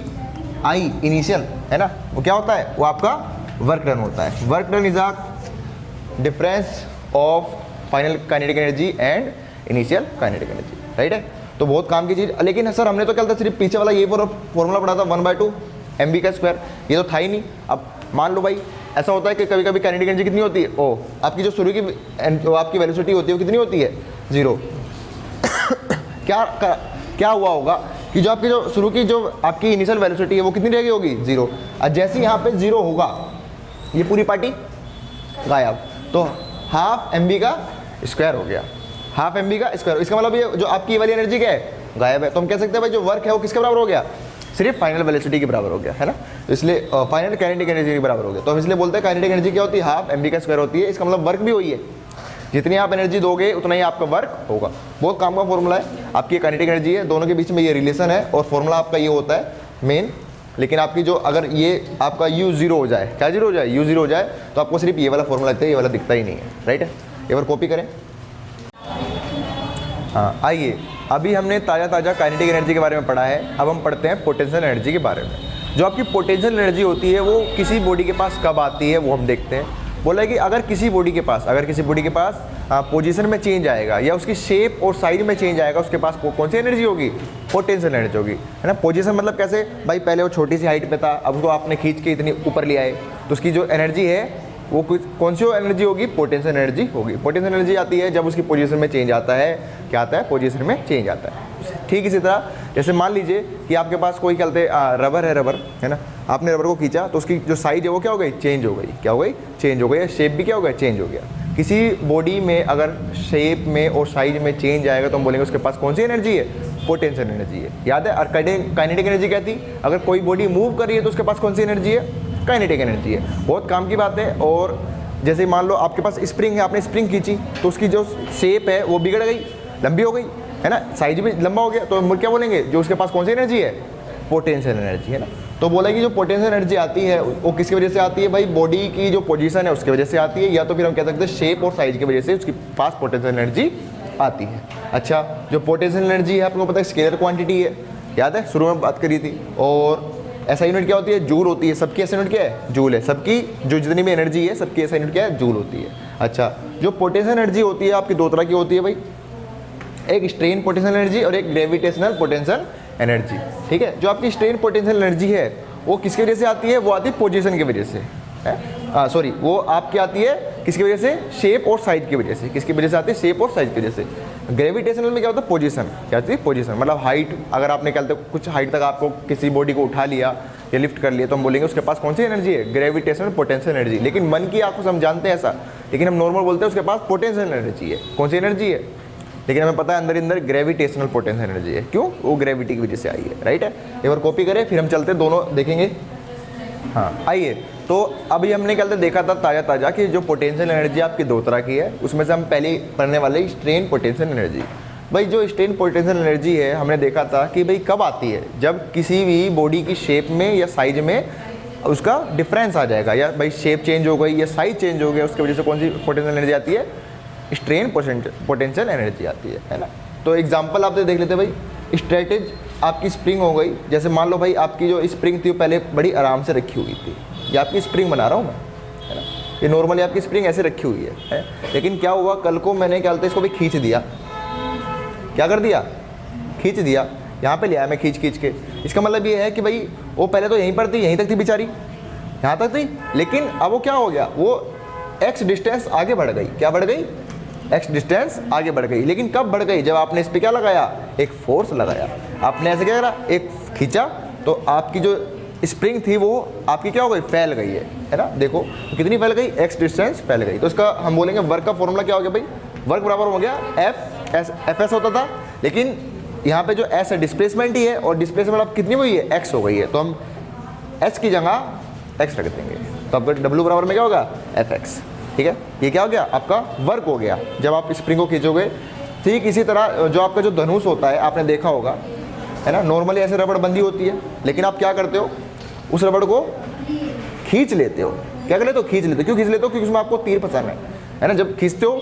आई इनिशियल, है ना। वो क्या होता है, वो आपका वर्क डन होता है। Work done is a difference of final kinetic energy and initial kinetic energy, right है। तो बहुत काम की चीज़, लेकिन सर हमने तो क्या था, सिर्फ पीछे वाला ये फॉर्मूला पढ़ा था 1/2 mv का स्क्वायर, ये तो था ही नहीं। अब मान लो भाई ऐसा होता है कि कभी कभी काइनेटिक एनर्जी कितनी होती है, ओ आपकी जो शुरू की आपकी वेलोसिटी होती है वो कितनी होती है, 0। क्या हुआ होगा कि जो आपकी जो शुरू की जो आपकी इनिशियल वेलोसिटी है वो कितनी रहेगी, होगी 0। और जैसे ही यहाँ पे 0 होगा ये पूरी पार्टी गायब, तो हाफ mv का स्क्वायर हो गया, हाफ mv का स्क्वायर। इसका मतलब ये जो आपकी वाली एनर्जी क्या है, गायब है। तो हम कह सकते हैं भाई जो वर्क है वो किसके बराबर हो गया, सिर्फ फाइनल वेलोसिटी के बराबर हो गया, है ना। तो इसलिए फाइनल काइनेटिक एनर्जी के बराबर हो गया। तो हम इसलिए बोलते हैं काइनेटिक एनर्जी क्या होती है, हाफ mv का स्क्वायर होती है। इसका मतलब वर्क भी वही है, जितनी आप एनर्जी दोगे उतना ही आपका वर्क होगा। बहुत काम का फॉर्मूला है, आपकी काइनेटिक एनर्जी है, दोनों के बीच में ये रिलेशन है और फॉर्मूला आपका ये होता है मेन। लेकिन आपकी जो अगर ये आपका U 0 हो जाए, क्या 0 हो जाए, U 0 हो जाए, तो आपको सिर्फ ये वाला फॉर्मूला दिखता है, ये वाला दिखता ही नहीं है, राइट है। एक बार कॉपी करें। हाँ आइए, अभी हमने ताज़ा काइनेटिक एनर्जी के बारे में पढ़ा है, अब हम पढ़ते हैं पोटेंशियल एनर्जी के बारे में। जो आपकी पोटेंशियल एनर्जी होती है वो किसी बॉडी के पास कब आती है वो हम देखते हैं। बोला है कि अगर किसी बॉडी के पास पोजीशन में चेंज आएगा या उसकी शेप और साइज में चेंज आएगा, उसके पास कौन सी एनर्जी होगी, पोटेंशियल एनर्जी होगी, है ना। पोजीशन मतलब कैसे भाई, पहले वो छोटी सी हाइट पे था, अब उसको आपने खींच के इतनी ऊपर ले आए, तो उसकी जो एनर्जी है वो कौन सी एनर्जी होगी, पोटेंशियल एनर्जी होगी। पोटेंशियल एनर्जी आती है जब उसकी पोजीशन में चेंज आता है, क्या आता है, पोजीशन में चेंज आता है। ठीक इसी तरह जैसे मान लीजिए कि आपके पास कोई कहते रबर है ना, आपने रबर को खींचा तो उसकी जो साइज है वो क्या हो गई, चेंज हो गई, क्या हो गई, चेंज हो गई। शेप भी क्या हो गया, चेंज हो गया। किसी बॉडी में अगर शेप में और साइज में चेंज आएगा तो हम बोलेंगे उसके पास कौन सी एनर्जी है, पोटेंशियल एनर्जी है, याद है। और काइनेटिक एनर्जी क्या थी, अगर कोई बॉडी मूव कर रही है तो उसके पास कौन सी एनर्जी है, काइनेटिक एनर्जी है। बहुत काम की बात है। और जैसे मान लो आपके पास स्प्रिंग है, आपने स्प्रिंग खींची तो उसकी जो शेप है वो बिगड़ गई, लंबी हो गई, है ना, साइज भी लंबा हो गया, तो हम क्या बोलेंगे, जो उसके पास कौन सी एनर्जी है, पोटेंशियल एनर्जी, है ना। तो बोला कि जो पोटेंशियल एनर्जी आती है वो किसकी वजह से आती है भाई, बॉडी की जो पोजीशन है उसकी वजह से आती है, या तो फिर हम कह सकते हैं शेप और साइज की वजह से उसके पास पोटेंशियल एनर्जी आती है। अच्छा, जो पोटेंशियल एनर्जी है आपको पता है स्केलर क्वांटिटी है, याद है शुरू में बात करी थी। और ऐसा यूनिट क्या होती है, जूल होती है। सबकी ऐसा यूनिट क्या है, जूल है। सबकी जो जितनी भी एनर्जी है सबकी ऐसा यूनिट क्या है, जूल होती है। अच्छा, जो पोटेंशियल एनर्जी होती है आपकी दो तरह की होती है भाई, एक स्ट्रेन पोटेंशियल एनर्जी और एक ग्रेविटेशनल पोटेंशियल एनर्जी। ठीक है, जो आपकी स्ट्रेन पोटेंशियल एनर्जी है वो किसकी वजह से आती है, वो आती है पोजीशन की वजह से, है सॉरी, वो आपकी आती है किसकी वजह से, शेप और साइज की वजह से। किसकी वजह से आती है, शेप और साइज की वजह से। ग्रेविटेशनल में क्या होता है, पोजीशन, क्या होती है, पोजीशन, मतलब हाइट। अगर आपने कहते कुछ हाइट तक आपको किसी बॉडी को उठा लिया या लिफ्ट कर लिया तो हम बोलेंगे उसके पास कौन सी एनर्जी है, ग्रेविटेशनल पोटेंशियल एनर्जी। लेकिन मन की आंखों से हम जानते हैं ऐसा, लेकिन हम नॉर्मल बोलते हैं उसके पास पोटेंशियल एनर्जी है। कौन सी एनर्जी है, लेकिन हमें पता है अंदर अंदर ग्रेविटेशनल पोटेंशियल एनर्जी है। क्यों, वो ग्रेविटी की वजह से आई है, राइट है। एक बार कॉपी करें फिर हम चलते दोनों देखेंगे। हाँ आइए, तो अभी हमने कल देखा था ताज़ा कि जो पोटेंशियल एनर्जी आपकी दो तरह की है, उसमें से हम पहले पढ़ने वाले स्ट्रेन पोटेंशियल एनर्जी। भाई जो स्ट्रेन पोटेंशियल एनर्जी है हमने देखा था कि भाई कब आती है, जब किसी भी बॉडी की शेप में या साइज में उसका डिफरेंस आ जाएगा, या भाई शेप चेंज हो गई या साइज चेंज हो गया, उसकी वजह से कौन सी पोटेंशियल एनर्जी आती है, स्ट्रेन पोटेंशियल एनर्जी आती है ना। तो एग्जांपल आप देख लेते हैं भाई, स्ट्रेटेज आपकी स्प्रिंग हो गई। जैसे मान लो भाई आपकी जो स्प्रिंग थी वो पहले बड़ी आराम से रखी हुई थी, ये आपकी स्प्रिंग बना रहा हूँ मैं, है ना, ये नॉर्मली आपकी स्प्रिंग ऐसे रखी हुई है। लेकिन क्या हुआ, कल को मैंने क्या बोलते हैं इसको भी खींच दिया, क्या कर दिया, खींच दिया, यहाँ पे ले आया मैं खींच के। इसका मतलब ये है कि भाई वो पहले तो यहीं पर थी, यहीं तक थी बेचारी, यहाँ तक थी, लेकिन अब वो क्या हो गया, वो एक्स डिस्टेंस आगे बढ़ गई। क्या बढ़ गई, एक्स डिस्टेंस आगे बढ़ गई। लेकिन कब बढ़ गई, जब आपने इस पर क्या लगाया, एक फोर्स लगाया। आपने ऐसे क्या करा, एक खींचा तो आपकी जो स्प्रिंग थी वो आपकी क्या हो गई, फैल गई है ना। देखो कितनी फैल गई, एक्स डिस्टेंस फैल गई। तो इसका हम बोलेंगे वर्क का फॉर्मूला क्या हो गया भाई, वर्क बराबर हो गया एफ एस, एफ एस होता था, लेकिन यहाँ पे जो एस है डिस्प्लेसमेंट ही है, और डिस्प्लेसमेंट अब कितनी हुई है, एक्स हो गई है, तो हम एच की जगह एक्स रख देंगे, तो आपका डब्ल्यू बराबर में क्या होगा, एफ एक्स। ठीक है, ये क्या हो गया, आपका वर्क हो गया जब आप स्प्रिंग को खींचोगे। ठीक इसी तरह जो आपका जो धनुष होता है, आपने देखा होगा है ना, नॉर्मली ऐसे रबड़ बंदी होती है, लेकिन आप क्या करते हो, उस रबड़ को खींच लेते हो। क्या कर लेते हो, खींच लेते हो। क्यों खींच लेते हो, क्योंकि उसमें आपको तीर फंसाना है ना। जब खींचते हो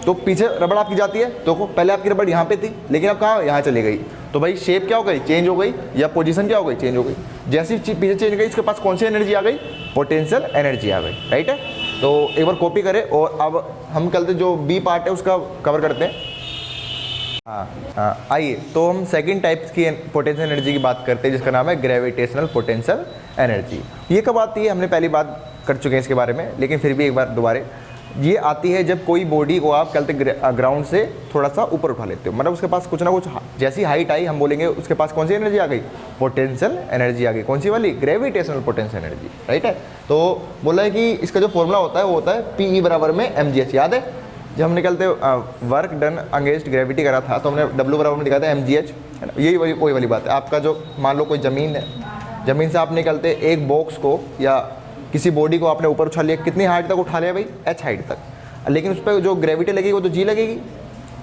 तो पीछे रबड़ आपकी जाती है, तो पहले आपकी रबड़ यहाँ पे थी, लेकिन अब कहाँ, यहाँ चली गई, तो भाई शेप क्या हो गई, चेंज हो गई, या पोजीशन क्या हो गई, चेंज हो गई। जैसी पीछे चेंज गई, इसके पास कौन सी एनर्जी आ गई, पोटेंशियल एनर्जी आ गई, राइट है। तो एक बार कॉपी करें, और अब हम कल जो बी पार्ट है उसका कवर करते हैं। हाँ, आइए तो हम सेकंड टाइप्स की पोटेंशियल एनर्जी की बात करते हैं, जिसका नाम है ग्रेविटेशनल पोटेंशियल एनर्जी। ये कब आती है, हमने पहली बात कर चुके हैं इसके बारे में, लेकिन फिर भी एक बार दोबारा, ये आती है जब कोई बॉडी को आप कहते ग्राउंड से थोड़ा सा ऊपर उठा लेते हो, मतलब उसके पास कुछ ना कुछ जैसी हाइट आई, हम बोलेंगे उसके पास कौन सी एनर्जी आ गई, पोटेंशियल एनर्जी आ गई। कौन सी वाली, ग्रेविटेशनल पोटेंशियल एनर्जी, राइट है। तो बोला है कि इसका जो फॉर्मूला होता है वो होता है PE बराबर में mgh। याद है जब हम निकलते वर्क डन अगेंस्ट ग्रेविटी करा था, तो हमने W बराबर में लिखा था mgh, है ना। यही वही वाली बात है। आपका जो मान लो कोई ज़मीन है, ज़मीन से आप निकलते एक बॉक्स को या किसी बॉडी को आपने ऊपर उछाल लिया, कितनी हाइट तक उठा लिया भाई, h हाइट तक, लेकिन उस पर जो ग्रेविटी लगेगी वो तो g लगेगी,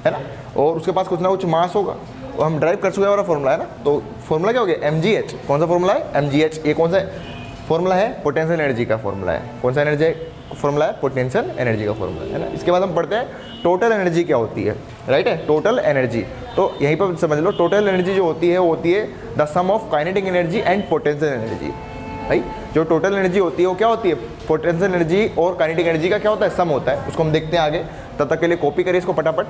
है ना, और उसके पास कुछ ना कुछ मास होगा, और हम ड्राइव कर चुके हैं, वाला फॉर्मूला है ना। तो फॉर्मूला क्या हो गया, mgh। कौन सा फॉर्मूला है, mgh। ये कौन सा फॉर्मूला है, पोटेंशियल एनर्जी का फॉर्मूला है। कौन सा एनर्जी फॉर्मूला है, पोटेंशियल एनर्जी का फॉर्मूला है ना। इसके बाद हम पढ़ते हैं टोटल एनर्जी क्या होती है, राइट है, टोटल एनर्जी। तो यहीं पर समझ लो, टोटल एनर्जी जो होती है वो होती है the sum of kinetic energy and potential energy. भाई जो टोटल एनर्जी होती है वो क्या होती है, पोटेंशियल एनर्जी और काइनेटिक एनर्जी का क्या होता है, सम होता है। उसको हम देखते हैं आगे, तब तक के लिए कॉपी करिए इसको फटाफट।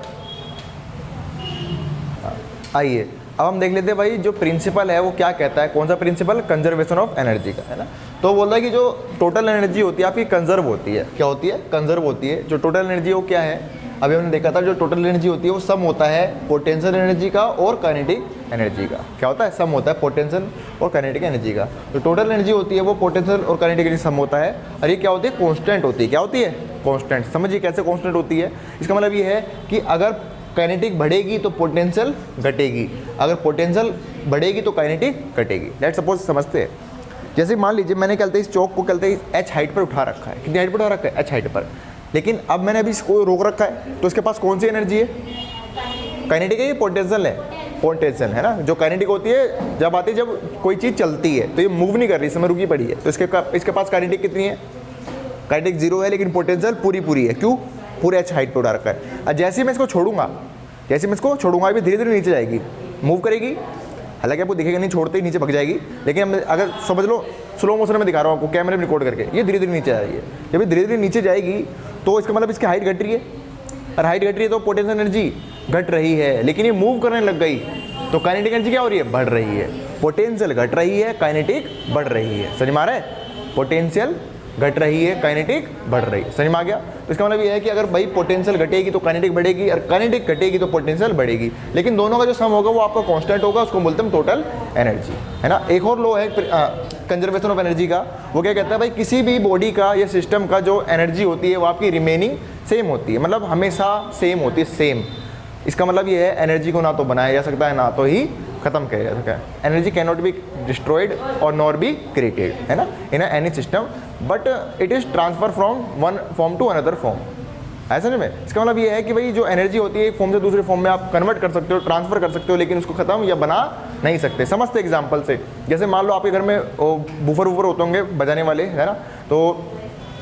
आइए अब हम देख लेते हैं भाई जो प्रिंसिपल है वो क्या कहता है। कौन सा प्रिंसिपल, कंजर्वेशन ऑफ एनर्जी का, है ना। तो बोल रहा है कि जो टोटल एनर्जी होती है आपकी कंजर्व होती है। क्या होती है, कंजर्व होती है। जो टोटल एनर्जी वो क्या है, अभी हमने देखा था, जो टोटल एनर्जी होती है वो सम होता है पोटेंशियल एनर्जी का और काइनेटिक एनर्जी का। क्या होता है, सम होता है पोटेंशियल और काइनेटिक एनर्जी का। तो टोटल एनर्जी होती है वो पोटेंशियल और काइनेटिक एनर्जी सम होता है, और ये क्या होती है, कॉन्स्टेंट होती है। क्या होती है, कॉन्स्टेंट। समझिए कैसे कॉन्स्टेंट होती है। इसका मतलब ये है कि अगर काइनेटिक बढ़ेगी तो पोटेंशियल घटेगी, अगर पोटेंशियल बढ़ेगी तो काइनेटिक घटेगी। लेट्स सपोज समझते हैं, जैसे मान लीजिए मैंने कहते इस चौक को कहते h हाइट पर उठा रखा है। कितनी हाइट पर उठा रखा है, h हाइट पर, लेकिन अब मैंने अभी इसको रोक रखा है, तो इसके पास कौन सी एनर्जी है, काइनेटिक है या पोटेंशियल है, पोटेंशियल, है ना। जो काइनेटिक होती है जब आती है जब कोई चीज़ चलती है, तो ये मूव नहीं कर रही, समय रुकी पड़ी है, तो इसके पास काइनेटिक कितनी है, काइनेटिक 0 है, लेकिन पोटेंशियल पूरी है। क्यों, पूरे h हाइट पर उठा रखा है। और जैसे ही मैं इसको छोड़ूंगा, अभी धीरे धीरे नीचे जाएगी, मूव करेगी, हालांकि आपको दिखेगा नहीं, छोड़ते ही नीचे भग जाएगी, लेकिन अगर समझ लो स्लो मोशन में दिखा रहा हूँ आपको, कैमरे में रिकॉर्ड करके, ये धीरे धीरे नीचे आ रही है। जब ये धीरे धीरे नीचे जाएगी तो इसका मतलब इसकी हाइट घट रही है, और हाइट घट रही है तो पोटेंशियल एनर्जी घट रही है, लेकिन ये मूव करने लग गई तो काइनेटिक एनर्जी क्या हो रही है, बढ़ रही है। पोटेंशियल घट रही है, काइनेटिक बढ़ रही है। समझ में आ रहा है, पोटेंशियल घट रही है, काइनेटिक बढ़ रही है। समझ में आ गया। तो इसका मतलब ये है कि अगर भाई पोटेंशियल घटेगी तो काइनेटिक बढ़ेगी, और काइनेटिक घटेगी तो पोटेंशियल बढ़ेगी, लेकिन दोनों का जो सम होगा वो आपका कांस्टेंट होगा, उसको बोलते हैं टोटल एनर्जी, है ना। एक और लॉ है कंजर्वेशन ऑफ एनर्जी का, वो क्या कहता है भाई किसी भी बॉडी का या सिस्टम का जो एनर्जी होती है वो आपकी रिमेनिंग सेम होती है, मतलब हमेशा सेम होती है, सेम। इसका मतलब ये है एनर्जी को ना तो बनाया जा सकता है ना तो ही खत्म किया जा सकता है। Energy can not be destroyed और नॉर बी क्रिएटेड, है ना, in any system, but it is transfer from one form to another form. ऐसा नहीं में इसका मतलब ये है कि भाई जो एनर्जी होती है एक फॉर्म से दूसरे फॉर्म में आप कन्वर्ट कर सकते हो, ट्रांसफर कर सकते हो, लेकिन उसको खत्म या बना नहीं सकते। समझते एग्जाम्पल से, जैसे मान लो आपके घर में बूफर वूफर होते होंगे बजाने वाले, है ना, तो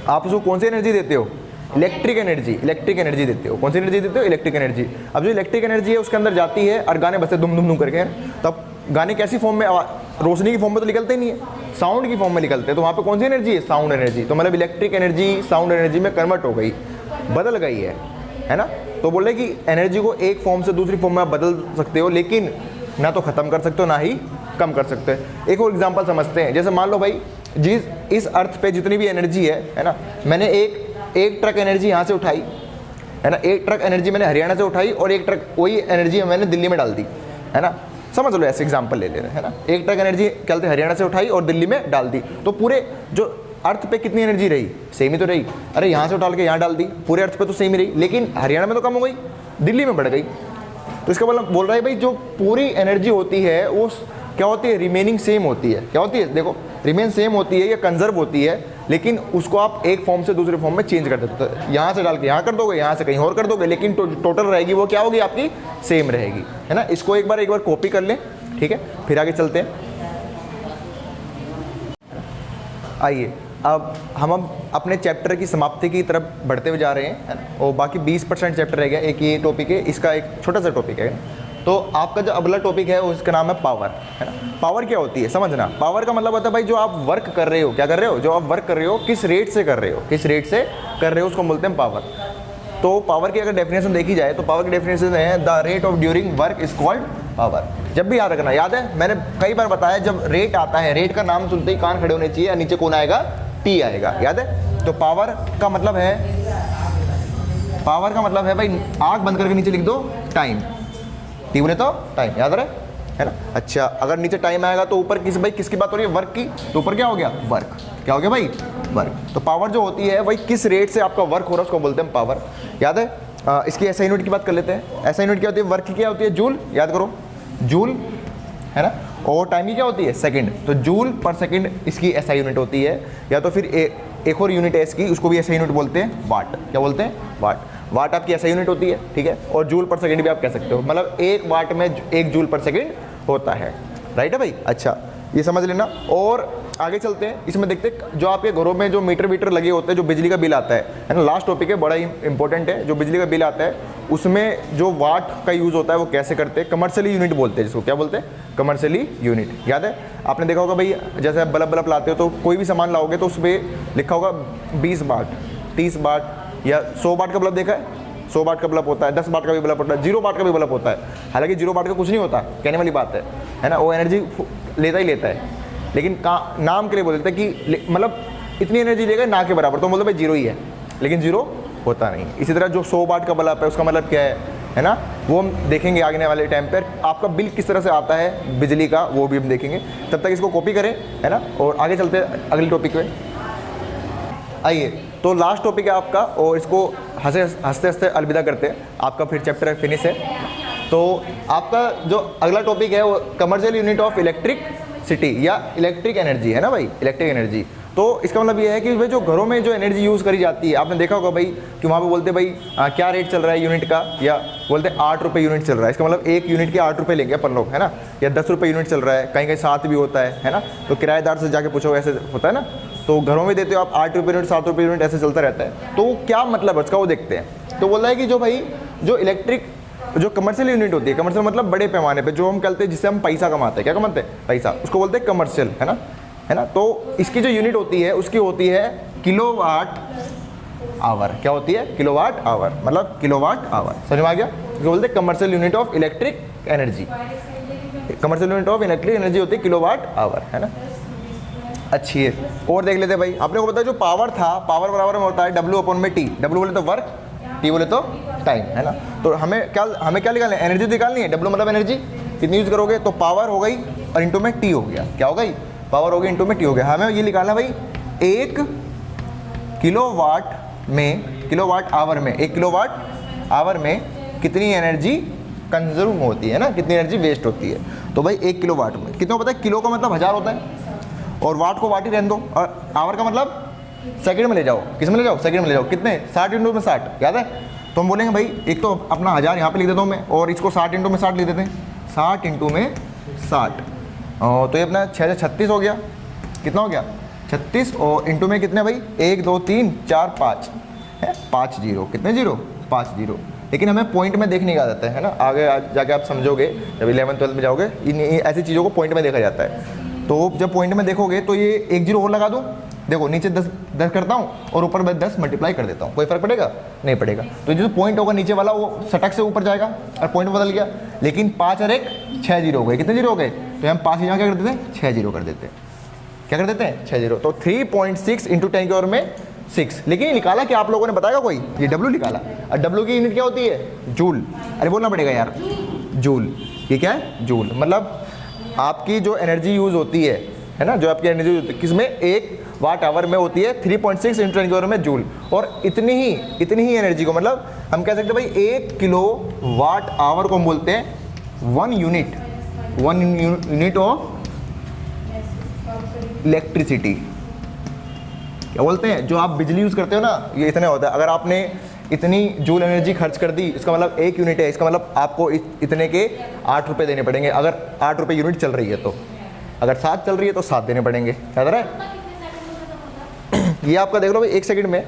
आप उसको कौन सी एनर्जी देते हो, इलेक्ट्रिक एनर्जी देते हो। कौन सी एनर्जी देते हो, इलेक्ट्रिक एनर्जी। अब जो इलेक्ट्रिक एनर्जी है उसके अंदर जाती है और गाने बजते दुम दुम दुम करके, तब गाने कैसी फॉर्म में, रोशनी की फॉर्म में तो निकलते ही नहीं है, साउंड की फॉर्म में निकलते हैं, तो वहाँ पे कौन सी एनर्जी है, साउंड एनर्जी। तो मतलब इलेक्ट्रिक एनर्जी साउंड एनर्जी में कन्वर्ट हो गई, बदल गई है ना। तो बोले कि एनर्जी को एक फॉर्म से दूसरी फॉर्म में आप बदल सकते हो, लेकिन ना तो ख़त्म कर सकते हो ना ही कम कर सकते हो। एक और एग्जाम्पल समझते हैं, जैसे मान लो भाई इस अर्थ पे जितनी भी एनर्जी है ना, मैंने एक ट्रक एनर्जी यहाँ से उठाई, है ना, एक ट्रक एनर्जी मैंने हरियाणा से उठाई, और एक ट्रक वही एनर्जी मैंने दिल्ली में डाल दी, है ना। समझ लो, ऐसे एग्जांपल ले रहे हैं, है ना। एक ट्रक एनर्जी कहते हरियाणा से उठाई और दिल्ली में डाल दी, तो पूरे जो अर्थ पे कितनी एनर्जी रही, सेम ही तो रही। अरे यहाँ से उठा के यहाँ डाल दी, पूरे अर्थ पे तो सेम ही रही, लेकिन हरियाणा में तो कम हो गई, दिल्ली में बढ़ गई। तो इसका मतलब बोल रहा है भाई जो पूरी एनर्जी होती है वो क्या होती है, रिमेनिंग सेम होती है। क्या होती है, देखो रिमेन सेम होती है या कंजर्व होती है, लेकिन उसको आप एक फॉर्म से दूसरे फॉर्म में चेंज कर देते हो। यहाँ से डाल के यहाँ कर दोगे, यहाँ से कहीं और कर दोगे, लेकिन टोटल रहेगी वो क्या होगी आपकी, सेम रहेगी, है ना। इसको एक बार कॉपी कर लें, ठीक है, फिर आगे चलते हैं। आइए अब हम अपने चैप्टर की समाप्ति की तरफ बढ़ते हुए जा रहे हैं, और बाकी 20% चैप्टर रह गया। एक ये टॉपिक है, इसका एक छोटा सा टॉपिक है। तो आपका जो अगला टॉपिक है उसका नाम है पावर, है ना। पावर क्या होती है समझना। पावर का मतलब होता है भाई जो आप वर्क कर रहे हो, क्या कर रहे हो, जो आप वर्क कर रहे हो किस रेट से कर रहे हो, किस रेट से कर रहे हो, उसको बोलते हैं पावर। तो पावर की अगर डेफिनेशन देखी जाए तो पावर की डेफिनेशन है the rate of during work is called power. जब भी याद रखना, याद है मैंने कई बार बताया, जब रेट आता है, रेट का नाम सुनते ही कान खड़े होने चाहिए, नीचे कौन आएगा, टी आएगा, याद है। तो पावर का मतलब है, पावर का मतलब है भाई आंख बंद करके नीचे लिख दो टाइम, टी बोले तो टाइम, याद रहे, है ना। अच्छा अगर नीचे टाइम आएगा तो ऊपर भाई किसकी बात हो रही है, वर्क की, तो ऊपर क्या हो गया, वर्क, क्या हो गया भाई, वर्क। तो पावर जो होती है भाई किस रेट से आपका वर्क हो रहा है उसको बोलते हैं पावर, याद है। इसकी एसआई यूनिट की बात कर लेते हैं। एसआई यूनिट क्या होती है, वर्क की क्या होती है, जूल, याद करो, जूल, है ना। और टाइम की क्या होती है, सेकंड, तो जूल पर सेकंड इसकी एसआई यूनिट होती है। या तो फिर एक और यूनिट है इसकी, उसको भी एसआई यूनिट बोलते हैं, वाट, क्या बोलते हैं, वाट। वाट आपकी एसआई यूनिट होती है, ठीक है। और जूल पर सेकंड भी आप कह सकते हो, मतलब एक वाट में 1 जूल पर सेकंड होता है, राइट है भाई। अच्छा ये समझ लेना। और आगे चलते हैं, इसमें देखते हैं जो आपके घरों में जो मीटर वीटर लगे होते हैं, जो बिजली का बिल आता है ना, लास्ट टॉपिक है, बड़ा ही इंपॉर्टेंट है। जो बिजली का बिल आता है उसमें जो वाट का यूज़ होता है वो कैसे करते हैं, कमर्शियली यूनिट बोलते हैं जिसको, क्या बोलते हैं, कमर्शियली यूनिट, याद है। आपने देखा होगा भाई जैसे आप बल्ब लाते हो तो कोई भी सामान लाओगे तो उस पर लिखा होगा 20 बाट, 30 बाट या 100 बाट का बल्ब देखा है, 100 बाट का बल्ब होता है, 10 बाट का भी बल्ब होता है, 0 बाट का भी बल्ब होता है। हालांकि 0 बाट का कुछ नहीं होता, कहने वाली बात है ना, वो एनर्जी लेता ही लेता है, लेकिन नाम के लिए बोल देते हैं कि मतलब इतनी एनर्जी लेगा ना के बराबर, तो बोलते भाई 0 ही है, लेकिन 0 होता नहीं। इसी तरह जो 100 वाट का बल्ब है उसका मतलब क्या है ना, वो हम देखेंगे आगे वाले टाइम पर। आपका बिल किस तरह से आता है बिजली का वो भी हम देखेंगे, तब तक इसको कॉपी करें, है ना। और आगे चलते हैं अगले टॉपिक पे। आइए तो लास्ट टॉपिक है आपका, और इसको हंसते हंसते अलविदा करते हैं, आपका फिर चैप्टर फिनिश है। तो आपका जो अगला टॉपिक है वो कमर्शियल यूनिट ऑफ इलेक्ट्रिसिटी या इलेक्ट्रिक एनर्जी, है ना भाई, इलेक्ट्रिक एनर्जी। तो इसका मतलब ये है कि भाई जो घरों में जो एनर्जी यूज़ करी जाती है, आपने देखा होगा भाई कि वहाँ पे बोलते भाई क्या रेट चल रहा है यूनिट का, या बोलते 8 रुपये यूनिट चल रहा है। इसका मतलब एक यूनिट के 8 रुपये लेंगे अपन लोग, है ना, या 10 रुपये यूनिट चल रहा है, कहीं कहीं 7 भी होता है ना। तो किराएदार से जाके पूछो, ऐसे होता है ना। तो घरों में देते हो आप 8 रुपये यूनिट, 7 रुपये यूनिट, ऐसे चलता रहता है। तो क्या मतलब है उसका वो देखते हैं। तो बोल रहा है कि जो भाई जो इलेक्ट्रिक जो कमर्शियल यूनिट होती है, कमर्शियल मतलब बड़े पैमाने पे जो हम कहते हैं जिससे हम पैसा कमाते हैं, क्या कमाते हैं, पैसा, उसको बोलते हैं कमर्शियल, है ना। तो इसकी जो यूनिट होती है उसकी होती है किलोवाट आवर, क्या होती है, किलोवाट आवर, मतलब किलोवाट आवर, समझ में आ गया। इसको बोलते हैं commercial unit of electric energy. Commercial unit of electric energy होती है किलोवाट आवर, है ना। अच्छी है। और देख लेते हैं भाई, आपने को पता है जो पावर था, पावर बराबर में होता है W/T। W बोले तो वर्क, T बोले तो टाइम, है ना। तो हमें क्या निकालना है, एनर्जी निकालनी है। W मतलब एनर्जी कितनी यूज़ करोगे, तो पावर हो गई और इंटू में T हो गया, क्या हो गई, पावर हो गई इंटू में T हो गया। हमें ये निकालना भाई 1 किलोवाट में, किलोवाट आवर में, 1 किलोवाट आवर में कितनी एनर्जी कंज्यूम होती है ना, कितनी एनर्जी वेस्ट होती है। तो भाई 1 किलोवाट में कितना पता है, किलो का मतलब 1000 होता है, और वाट को वाट ही रहने दो, और आवर का मतलब सेकंड में ले जाओ, किस में ले जाओ, सेकंड में ले जाओ, कितने, 60 इंटू में 60, याद है। तो हम बोलेंगे भाई एक तो अपना 1000 यहाँ पे लिख देता हूँ मैं, और इसको 60 इंटू में 60 लिख देते हैं, 60 इंटू में 60, तो ये अपना 6 से 36 हो गया, कितना हो गया 36, और इंटू में कितने भाई 1 2 3 4 5 है, 5 जीरो, कितने जीरो, 5 जीरो। लेकिन हमें पॉइंट में देखने का जाता है ना, आगे जाके आप समझोगे जब 11th 12th में जाओगे, इन ऐसी चीज़ों को पॉइंट में देखा जाता है। तो जब पॉइंट में देखोगे तो ये 1 जीरो और लगा दूँ, देखो नीचे 10 करता हूँ और ऊपर मैं 10 मल्टीप्लाई कर देता हूँ, कोई फर्क पड़ेगा, नहीं पड़ेगा। तो जो पॉइंट होगा नीचे वाला वो सटक से ऊपर जाएगा और पॉइंट बदल गया। लेकिन 5 और 1 6 जीरो हो गए, कितने जीरो हो गए, तो हम 5 यहाँ क्या कर देते हैं, 6 जीरो कर देते हैं, क्या कर देते हैं, 6 जीरो। तो 3.6 इंटू 10 की पावर में 6। लेकिन निकाला क्या आप लोगों ने बताया कोई, ये W निकाला, और W की यूनिट क्या होती है, जूल। अरे बोलना पड़ेगा यार, जूल, ये क्या है, जूल। मतलब आपकी जो एनर्जी यूज़ होती है ना, जो आपकी एनर्जी किसमें, 1 वाट आवर में होती है 3.6 इंटू 10 की पावर में जूल। और इतनी ही एनर्जी को, मतलब हम कह सकते हैं भाई 1 किलो वाट आवर को हम बोलते हैं 1 यूनिट ऑफ इलेक्ट्रिसिटी। क्या बोलते हैं, जो आप बिजली यूज़ करते हो ना, ये इतना होता है। अगर आपने इतनी जूल एनर्जी खर्च कर दी, इसका मतलब 1 यूनिट है, इसका मतलब आपको इतने के 8 रुपये देने पड़ेंगे। अगर 8 रुपये यूनिट चल रही है तो, अगर 7 चल रही है तो 7 देने पड़ेंगे। याद रहा है? ये आपका देख लो भाई 1 सेकंड में,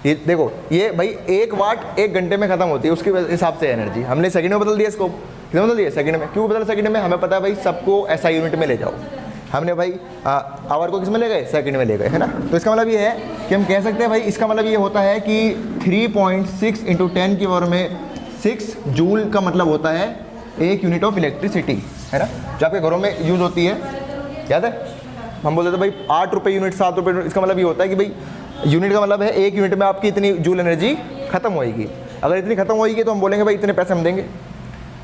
ये देखो ये भाई 1 वाट 1 घंटे में खत्म होती है, उसके हिसाब से एनर्जी हमने सेकंड में बदल दिया इसको। कितना बदल दिया? सेकंड में। क्यों बदला सेकंड में? हमें पता है भाई सबको ऐसा यूनिट में ले जाओ। हमने भाई आवर को किस में ले गए? सेकंड में ले गए, है ना। तो इसका मतलब ये है कि हम कह सकते हैं भाई, इसका मतलब ये होता है कि 3.6 इंटू 10 की पावर में 6 जूल का मतलब होता है 1 यूनिट ऑफ इलेक्ट्रिसिटी, है ना, जो आपके घरों में यूज़ होती है। याद है? हम बोलते थे भाई 8 रुपये यूनिट, 7 रुपये यूनिट। इसका मतलब ये होता है कि भाई यूनिट का मतलब है 1 यूनिट में आपकी इतनी जूल एनर्जी खत्म होएगी। अगर इतनी खत्म होएगी तो हम बोलेंगे भाई इतने पैसे हम देंगे।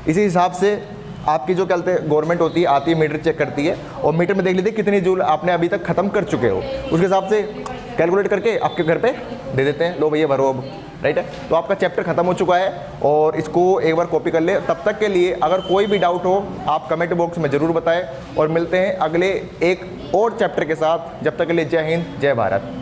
इसी हिसाब से आपकी जो कहते हैं गवर्नमेंट होती है, आती है, मीटर चेक करती है और मीटर में देख लेते हैं कितनी जूल आपने अभी तक खत्म कर चुके हो, उसके हिसाब से कैलकुलेट करके आपके घर पे दे देते हैं, लो भैया भरो अब। राइट है? तो आपका चैप्टर खत्म हो चुका है और इसको एक बार कॉपी कर ले। तब तक के लिए अगर कोई भी डाउट हो आप कमेंट बॉक्स में ज़रूर बताएं और मिलते हैं अगले एक और चैप्टर के साथ। जब तक के लिए जय हिंद, जय भारत।